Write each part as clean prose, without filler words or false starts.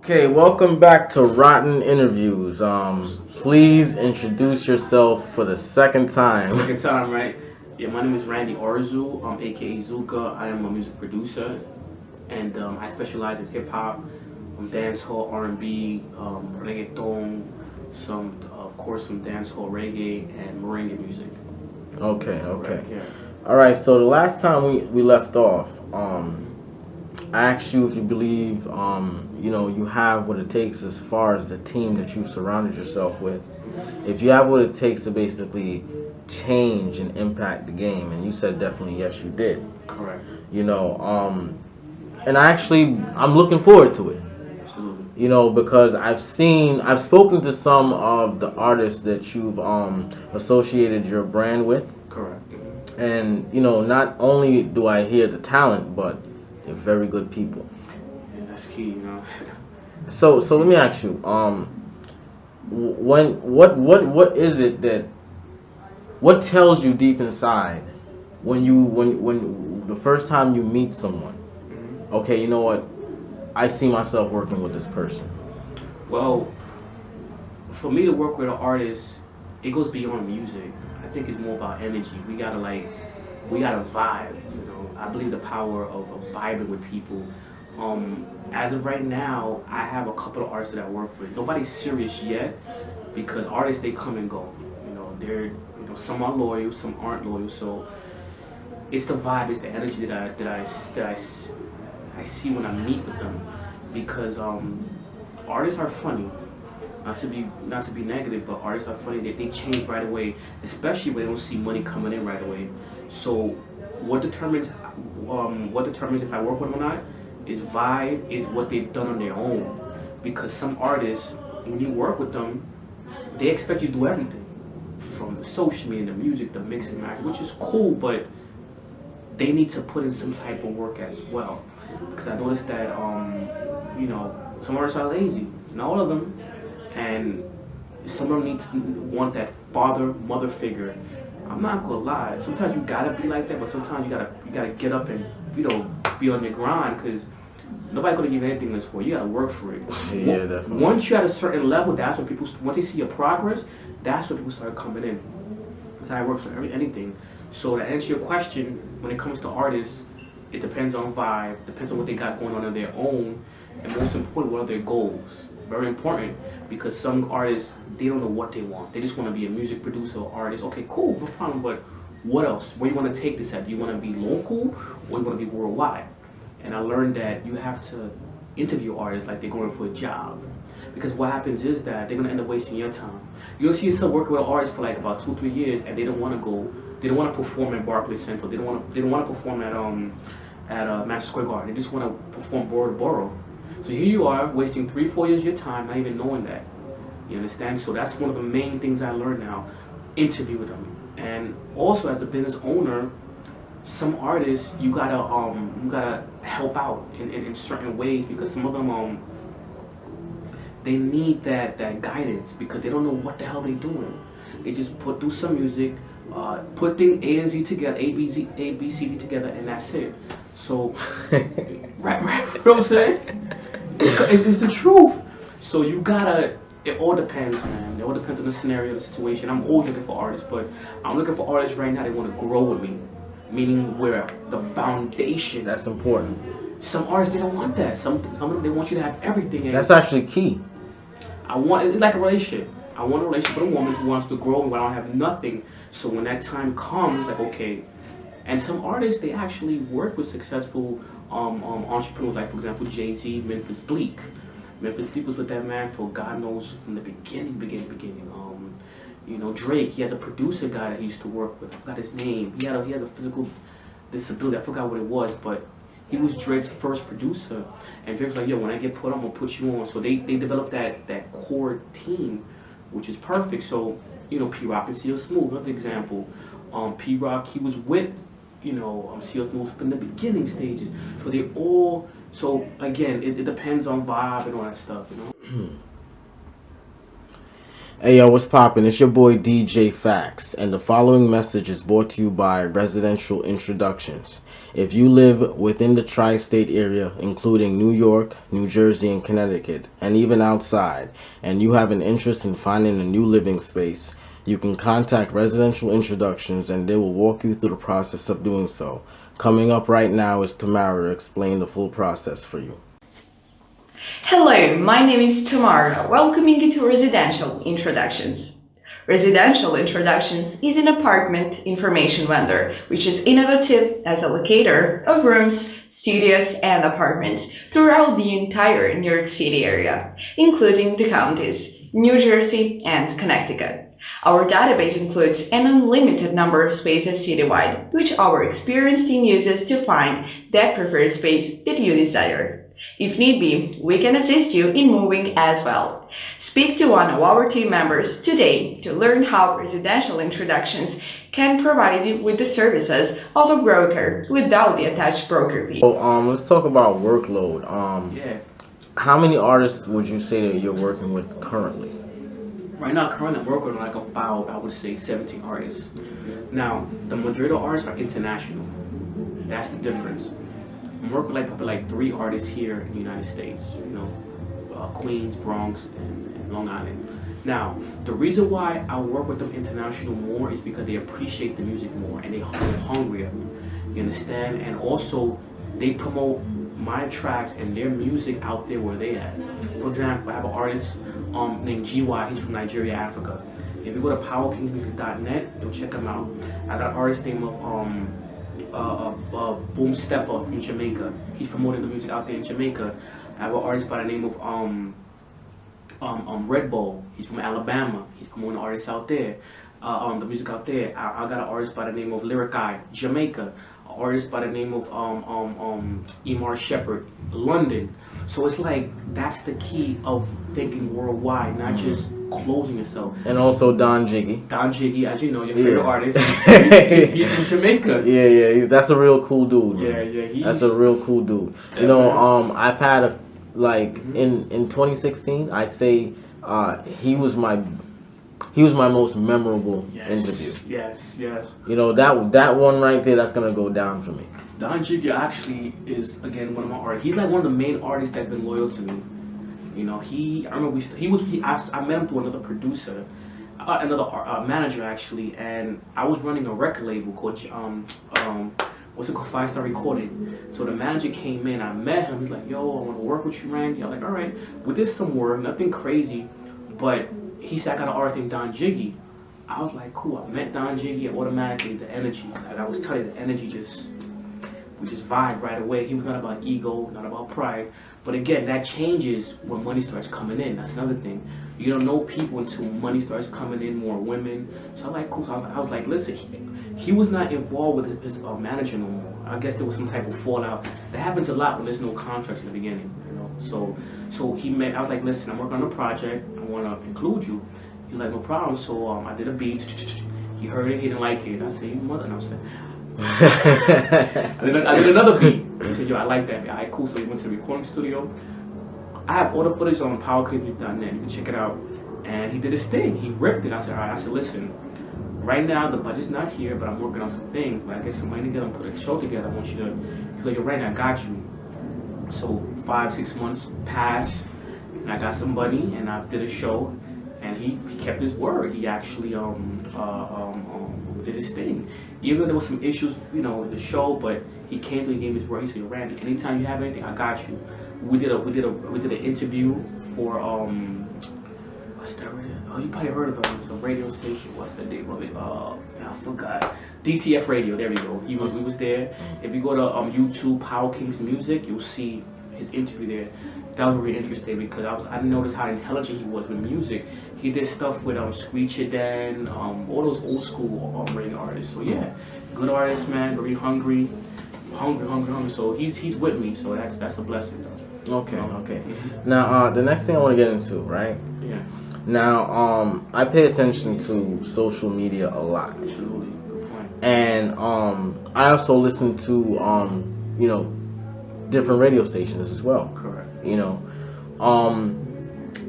Okay, welcome back to Rotten Interviews. Please introduce yourself for the second time. Second time, right? Yeah, my name is Randy Arzu, aka Zuka. I am a music producer, and I specialize in hip hop, dancehall, R&B, reggaeton, of course, some dancehall reggae and merengue music. Okay. Right, yeah. All right. So the last time we left off, I asked you if you believe, you have what it takes as far as the team that you've surrounded yourself with. If you have what it takes to basically change and impact the game, and you said definitely yes, you did. Correct. You know, and I'm looking forward to it. Absolutely. Because I've spoken to some of the artists that you've associated your brand with, Correct. and not only do I hear the talent, but they're very good people. Yeah, that's key. So let me ask you, what is it what tells you deep inside when the first time you meet someone? Okay, you know what? I see myself working with this person. Well, for me to work with an artist, it goes beyond music. I think it's more about energy. We gotta vibe. I believe the power of vibing with people. As of right now, I have a couple of artists that I work with. Nobody's serious yet, because artists, they come and go. Some are loyal, some aren't loyal. So it's the vibe, it's the energy I see when I meet with them, because artists are funny. Not to be negative, but artists are funny. They change right away, especially when they don't see money coming in right away. So what determines if I work with them or not is vibe, is what they've done on their own. Because some artists, when you work with them, they expect you to do everything, from the social media, the music, the mix and match, which is cool, but they need to put in some type of work as well. Because I noticed that some artists are lazy, not all of them, and some of them want that mother figure. I'm not gonna lie. Sometimes you gotta be like that, but sometimes you gotta get up and be on your grind, because nobody's gonna give you anything this for. You gotta work for it. Yeah, definitely. Once you're at a certain level, that's when once they see your progress, that's when people start coming in. That's how it works for anything. So to answer your question, when it comes to artists, it depends on vibe, depends on what they got going on their own, and most important, what are their goals. Very important, because some artists, they don't know what they want. They just want to be a music producer or artist. Okay, cool, no problem, but what else? Where you want to take this at? Do you want to be local, or you want to be worldwide? And I learned that you have to interview artists like they're going for a job. Because what happens is that they're going to end up wasting your time. You'll see yourself working with an artist for like about 2-3 years, and they don't want to perform at Barclays Center. They don't want to perform at Madison Square Garden. They just want to perform borough to borough. So here you are, wasting 3-4 years of your time, not even knowing that. You understand? So that's one of the main things I learned now. Interview them. And also, as a business owner, some artists, you gotta help out in certain ways, because some of them they need that guidance, because they don't know what the hell they're doing. They just do some music, put thing A and Z together, A B C D together, and that's it. So, right, you know what I'm saying? It's the truth. So it all depends, man. It all depends on the scenario, the situation. I'm always looking for artists, but I'm looking for artists right now that want to grow with me, meaning where the foundation. That's important. Some artists, they don't want that. Some of them, they want you to have everything. That's actually key. It's like a relationship. I want a relationship with a woman who wants to grow, and I don't have nothing. So when that time comes, like, okay. And some artists, they actually work with successful entrepreneurs, like, for example, Jay-Z, Memphis Bleak. Memphis Bleak was with that man for God knows, from the beginning. Drake, he has a producer guy that he used to work with. I forgot his name. He has a physical disability. I forgot what it was, but he was Drake's first producer. And Drake's like, yo, when I get put on, I'm gonna put you on. So they developed that core team, which is perfect. So, P-Rock and CL Smooth, another example. P-Rock, he was with, CL Smooth from the beginning stages. So again, it depends on vibe and all that stuff, Hey yo, what's poppin'? It's your boy DJ Fax, and the following message is brought to you by Residential Introductions. If you live within the tri-state area, including New York, New Jersey, and Connecticut, and even outside, and you have an interest in finding a new living space, you can contact Residential Introductions and they will walk you through the process of doing so. Coming up right now is Tamara to explain the full process for you. Hello, my name is Tamara, welcoming you to Residential Introductions. Residential Introductions is an apartment information vendor which is innovative as a locator of rooms, studios, and apartments throughout the entire New York City area, including the counties, New Jersey, and Connecticut. Our database includes an unlimited number of spaces citywide, which our experienced team uses to find that preferred space that you desire. If need be, we can assist you in moving as well. Speak to one of our team members today to learn how Residential Introductions can provide you with the services of a broker without the attached broker fee. So, let's talk about workload. Yeah. How many artists would you say that you're working with currently? Right now, currently I'm working on like about, I would say, 17 artists. Now, the majority of artists are international. That's the difference. I'm working like probably like 3 artists here in the United States, Queens, Bronx, and Long Island. Now, the reason why I work with them international more is because they appreciate the music more and they're hungrier, you understand? And also, they promote my tracks and their music out there where they at. For example, I have an artist named GY, he's from Nigeria, Africa. If you go to powerkingsmusic.net, you'll check him out. I got an artist named Boom Stepper from Jamaica. He's promoting the music out there in Jamaica. I have an artist by the name of Red Bull. He's from Alabama. He's promoting the artists out there, the music out there. I got an artist by the name of Lyric Eye, Jamaica. An artist by the name of Emar Shepherd, London. So it's like that's the key of thinking worldwide, not just closing yourself. And also Don Jiggy. Don Jiggy, as you know, your favorite artist. He's from Jamaica. Yeah, that's a real cool dude. Man. Yeah, that's a real cool dude. You know, I've had in 2016, I'd say he was my most memorable interview. Yes. You know, that one right there, that's gonna go down for me. Don Jiggy actually is again one of my artists. He's like one of the main artists that's been loyal to me. You know, I met him through another producer, another manager actually, and I was running a record label called what's it called, 5 Star Recording. So the manager came in, I met him. He's like, "Yo, I want to work with you, Randy." I was like, "All right." We did some work, nothing crazy, but he said I got an artist named Don Jiggy. I was like, cool. I met Don Jiggy, and automatically the energy, like I was telling you, the energy we just vibe right away. He was not about ego, not about pride. But again, that changes when money starts coming in. That's another thing. You don't know people until money starts coming in, more women. So I'm like, cool. So I was like, listen, he was not involved with his manager no more. I guess there was some type of fallout. That happens a lot when there's no contracts in the beginning, you know. So I was like, listen, I'm working on a project. I want to include you. He's like, no problem. So I did a beat. He heard it. He didn't like it. I said, you mother. And I said, I did another beat. He said, yo, I like that. All right, cool. So we went to the recording studio. I have all the footage on powerkingsmusic.net. You can check it out. And he did his thing. He ripped it. I said, all right. I said, listen, right now the budget's not here, but I'm working on some things. But I get some money together and put a show together. I want you to. He's like, yo, right now, I got you. So 5-6 months passed, and I got some money, and I did a show, and he kept his word. He actually did his thing. Even though there was some issues, you know, with the show, but he came to me, gave his word. He said, Randy, anytime you have anything, I got you. We did an interview for what's that radio? Oh, you probably heard of it. It's a radio station. What's the name of it? I forgot. DTF Radio. There we go. We was there. If you go to YouTube, Power Kings Music, you'll see his interview there. That was really interesting because I noticed how intelligent he was with music. He did stuff with Screecher Dan, all those old school radio artists. So yeah, good artist, man. Very hungry. So he's with me. So that's a blessing. Okay. Now the next thing I want to get into, right? Yeah. Now I pay attention to social media a lot. Absolutely. Good point. And I also listen to different radio stations as well. Correct. You know,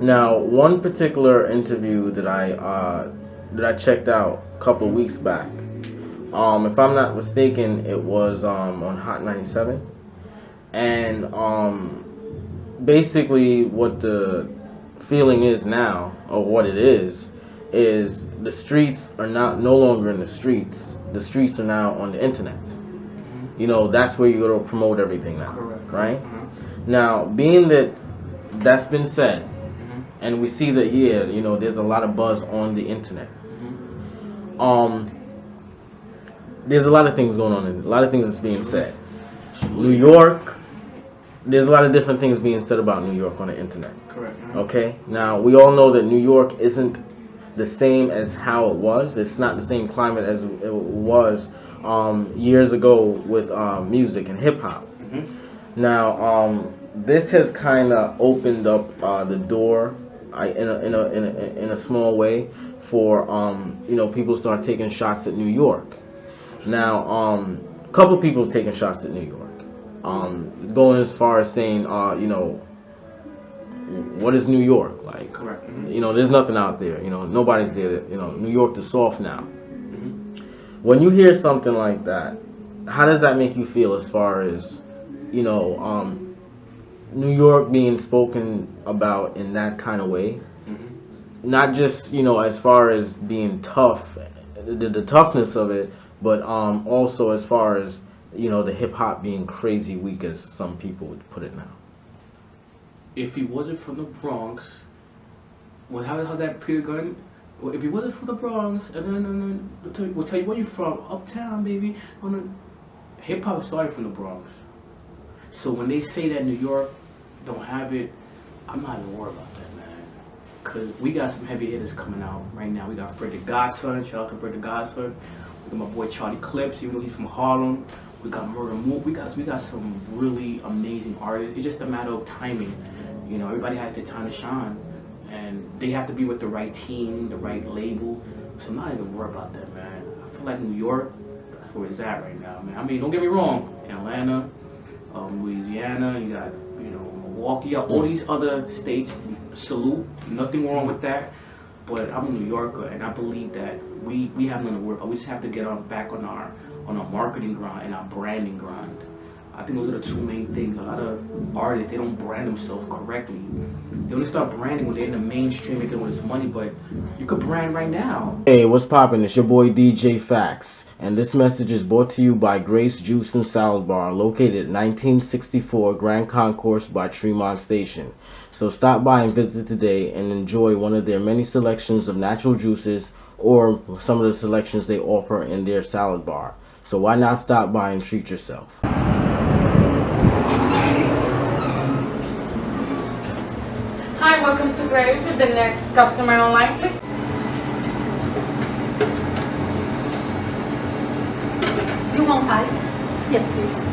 Now, one particular interview that I checked out a couple of weeks back. If I'm not mistaken, it was on Hot 97, and basically what the feeling is now, or what it is the streets are no longer in the streets. The streets are now on the internet. You know, that's where you go to promote everything now. Correct. Right? Now, being that that's been said, and we see that here, you know, there's a lot of buzz on the internet. There's a lot of things going on, a lot of things that's being said. New York, there's a lot of different things being said about New York on the internet. Correct. Okay? Now, we all know that New York isn't the same as how it was. It's not the same climate as it was years ago with music and hip hop. Now, this has kind of opened up the door in a small way for you know, people start taking shots at New York. Now, a couple people have taken shots at New York, going as far as saying, you know, what is New York like? Correct. You know, there's nothing out there. You know, nobody's there. You know, New York is soft now. When you hear something like that, how does that make you feel as far as, you know, New York being spoken about in that kind of way? Not just, you know, as far as being tough, the toughness of it, but also as far as, you know, the hip hop being crazy weak, as some people would put it now. If he wasn't from the Bronx, well, how that period going? Well, if he wasn't from the Bronx, and then we'll tell you where you're from, uptown, baby. Hip hop started from the Bronx. So when they say that New York don't have it, I'm not even worried about that, man. Cause we got some heavy hitters coming out right now. We got Fred the Godson. Shout out to Fred the Godson. We got my boy Charlie Clips, even though he's from Harlem. We got Murder Mook. We got some really amazing artists. It's just a matter of timing. You know, everybody has their time to shine, and they have to be with the right team, the right label. So I'm not even worried about that, man. I feel like New York, that's where it's at right now, man. I mean, don't get me wrong. Atlanta, Louisiana, you got, you know, Milwaukee, you got all these other states. Salute, nothing wrong with that. But I'm a New Yorker, and I believe that we have nothing to worry about. We just have to get back on our marketing grind and our branding grind. I think those are the two main things. A lot of artists, they don't brand themselves correctly. They only start branding when they're in the mainstream making all this money, but you could brand right now. Hey, what's poppin'? It's your boy DJ Fax, and this message is brought to you by Grace Juice and Salad Bar, located at 1964 Grand Concourse by Tremont Station. So stop by and visit today and enjoy one of their many selections of natural juices, or some of the selections they offer in their salad bar. So why not stop by and treat yourself? Hi, welcome to Grace. The next customer online, please. You want ice? Yes, please.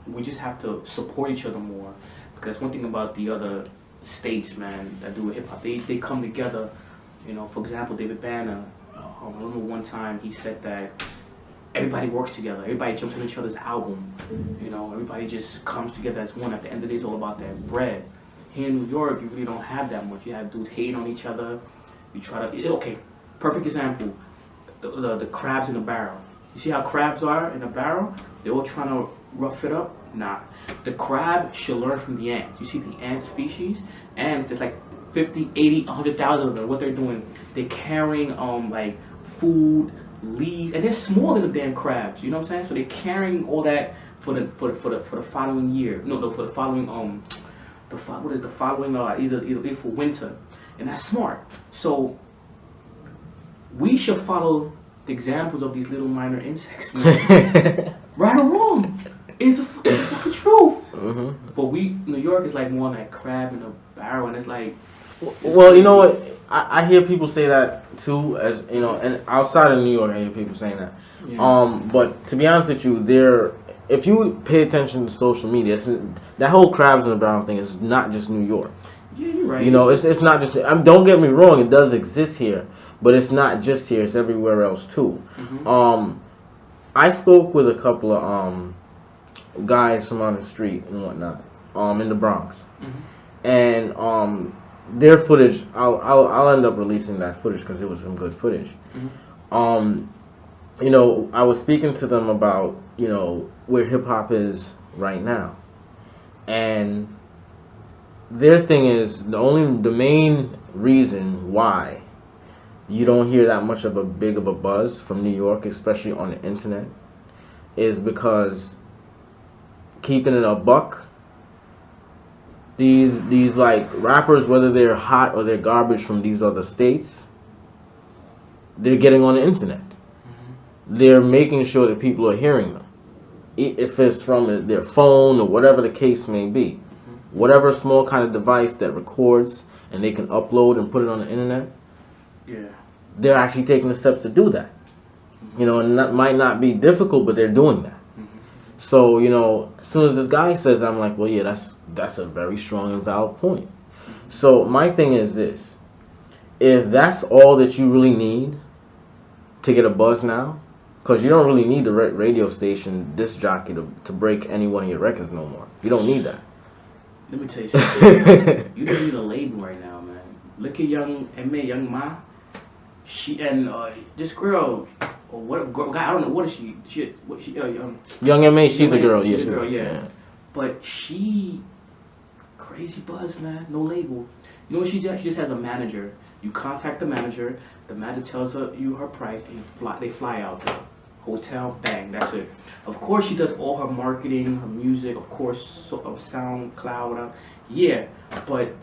We just have to support each other more, because one thing about the other states, man, that do hip hop, they come together. You know, for example, David Banner. I remember one time he said that everybody works together. Everybody jumps on each other's album. You know, everybody just comes together as one. At the end of the day, it's all about that bread. Here in New York, you really don't have that much. You have dudes hating on each other. You try to, okay, perfect example, the crabs in the barrel. You see how crabs are in a barrel? They're all trying to rough it up. Nah, the crab should learn from the ant. You see the ant species? Ants, there's like 50, 80, 100,000 of them. What they're doing, they're carrying like food, leaves, and they're smaller than the damn crabs. You know what I'm saying? So they're carrying all that for the following year. No, for the following what is the following either for winter, and that's smart. So we should follow the examples of these little minor insects, man. Right or wrong, it's the fucking truth. Hmm. But New York is like more like crab in a barrel, and it's like. It's Well, crazy. you know what? I hear people say that too, as you know, and outside of New York, I hear people saying that. Yeah. But to be honest with you, if you pay attention to social media, that whole crabs in the barrel thing is not just New York. Yeah, you're right. You know, it's not just. Don't get me wrong, it does exist here, but it's not just here. It's everywhere else too. Mhm. I spoke with a couple of guys from on the street and whatnot, in the Bronx, and their footage. I'll end up releasing that footage because it was some good footage. You know, I was speaking to them about, you know, where hip hop is right now, and their thing is the main reason why you don't hear that much of a big of a buzz from New York, especially on the internet, is because, keeping it a buck, these like rappers, whether they're hot or they're garbage from these other states, they're getting on the internet. They're making sure that people are hearing them, if it's from their phone or whatever the case may be, whatever small kind of device that records and they can upload and put it on the internet. Yeah. They're actually taking the steps to do that. You know, and that might not be difficult, but they're doing that. So, you know, as soon as this guy says, I'm like, well, yeah, that's a very strong and valid point. So my thing is this: if that's all that you really need to get a buzz now, because you don't really need the radio station disc jockey to break any one of your records no more. You don't need that. Let me tell you something. You don't need a label right now, man. Look at young Young Ma. She and this girl, or what girl? I don't know what is she. Young M.A. She's a Young girl. M.A., Yeah, she's a girl, yeah. yeah. But she, crazy buzz, man. No label. You know what she does? She just has a manager. You contact the manager. The manager tells you her price, and they fly out there. Hotel, bang, that's it. Of course, she does all her marketing, her music, of course, SoundCloud. Yeah, but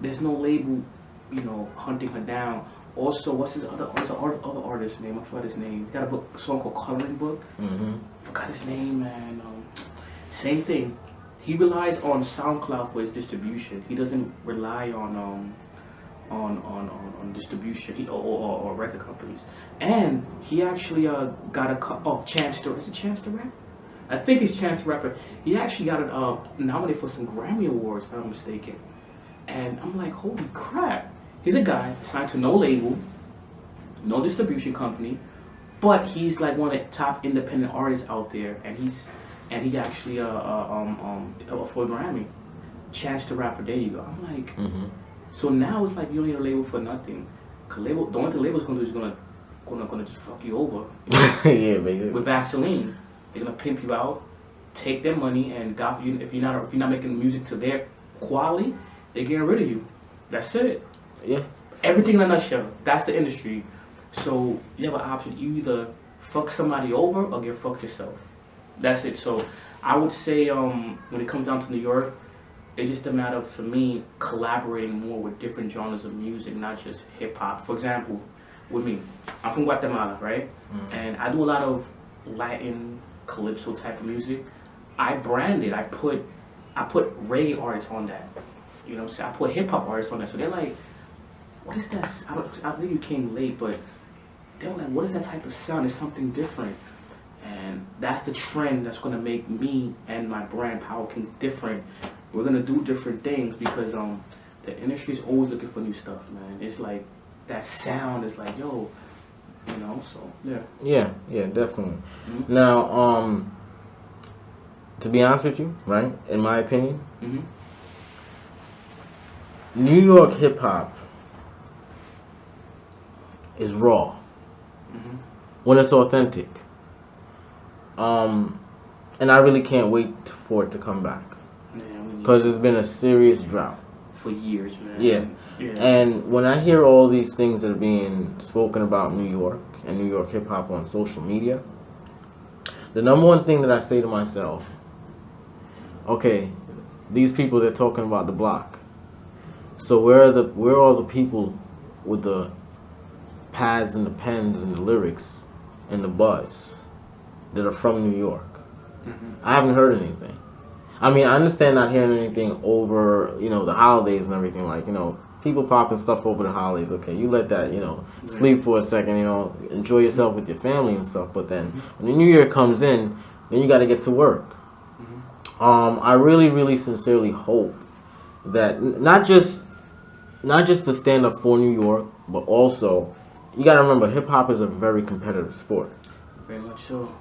there's no label, you know, hunting her down. Also, what's his other artist's name? I forgot his name. He got a song called Coloring Book. Forgot his name, man. Same thing. He relies on SoundCloud for his distribution. He doesn't rely on distribution or record companies. And he actually got a Chance to is it Chance to Rap? I think it's Chance to Rap. He actually got nominated for some Grammy Awards, if I'm not mistaken. And I'm like, holy crap! He's a guy signed to no label, no distribution company, but he's like one of the top independent artists out there, and he actually for a Grammy. Chance the Rapper. There you go. I'm like. So now it's like you don't need a label for nothing. The only thing the label's gonna do is gonna just fuck you over. You know? Yeah, baby. With Vaseline, they're gonna pimp you out, take their money, and if you're not making music to their quality, they're getting rid of you. That's it. Yeah. Everything in a nutshell. That's the industry. So you have an option: you either fuck somebody over or get fucked yourself. That's it. So I would say when it comes down to New York, it's just a matter of, to me, collaborating more with different genres of music, not just hip hop. For example, with me, I'm from Guatemala, right? And I do a lot of Latin, calypso type of music. I brand it. I put reggae artists on that. You know what I'm saying? I put hip hop artists on that. So they're like, what is that? I think you came late, but they were like, what is that type of sound? It's something different. And that's the trend that's going to make me and my brand, Power Kings, different. We're going to do different things because the industry is always looking for new stuff, man. It's like that sound is like, yo, you know, so, yeah. Yeah, definitely. Now, to be honest with you, right, in my opinion, New York hip-hop is raw when it's authentic. And I really can't wait for it to come back. Because it's been a serious drought. For years, man. Yeah. And when I hear all these things that are being spoken about New York and New York hip-hop on social media, the number one thing that I say to myself, okay, these people, they're talking about the block. So where are all the people with the pads and the pens and the lyrics and the buzz that are from New York? I haven't heard anything. I mean, I understand not hearing anything over, the holidays and everything. Like, people popping stuff over the holidays. Okay, you let that, sleep for a second, enjoy yourself with your family and stuff. But then when the new year comes in, then you got to get to work. I really, really sincerely hope that not just to stand up for New York, but also, you got to remember, hip-hop is a very competitive sport. Very much so.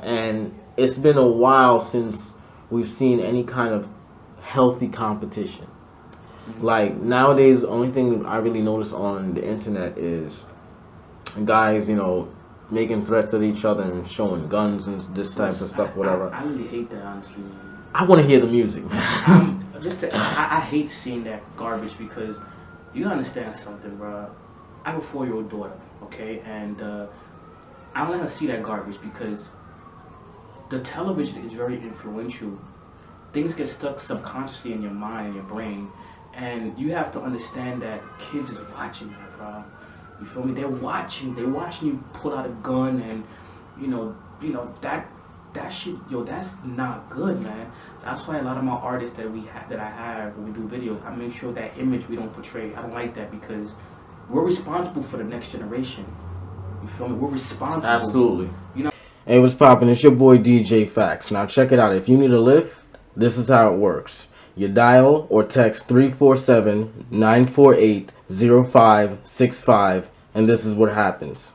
And it's been a while since we've seen any kind of healthy competition. Like, nowadays, the only thing I really notice on the internet is guys, making threats at each other and showing guns and this type of stuff, whatever. I really hate that, honestly, man. I want to hear the music, man. I hate seeing that garbage because you gotta understand something, bro. I have a 4-year-old daughter, okay, and I don't let her see that garbage because the television is very influential. Things get stuck subconsciously in your mind and your brain, and you have to understand that kids is watching that, bro. You feel me? They're watching you pull out a gun, and that shit, that's not good, man. That's why a lot of my artists that I have when we do videos, I make sure that image we don't portray. I don't like that because we're responsible for the next generation. You feel me? We're responsible. Absolutely. Hey, what's poppin'? It's your boy DJ Facts. Now check it out. If you need a lift, this is how it works. You dial or text 347-948-0565, and this is what happens.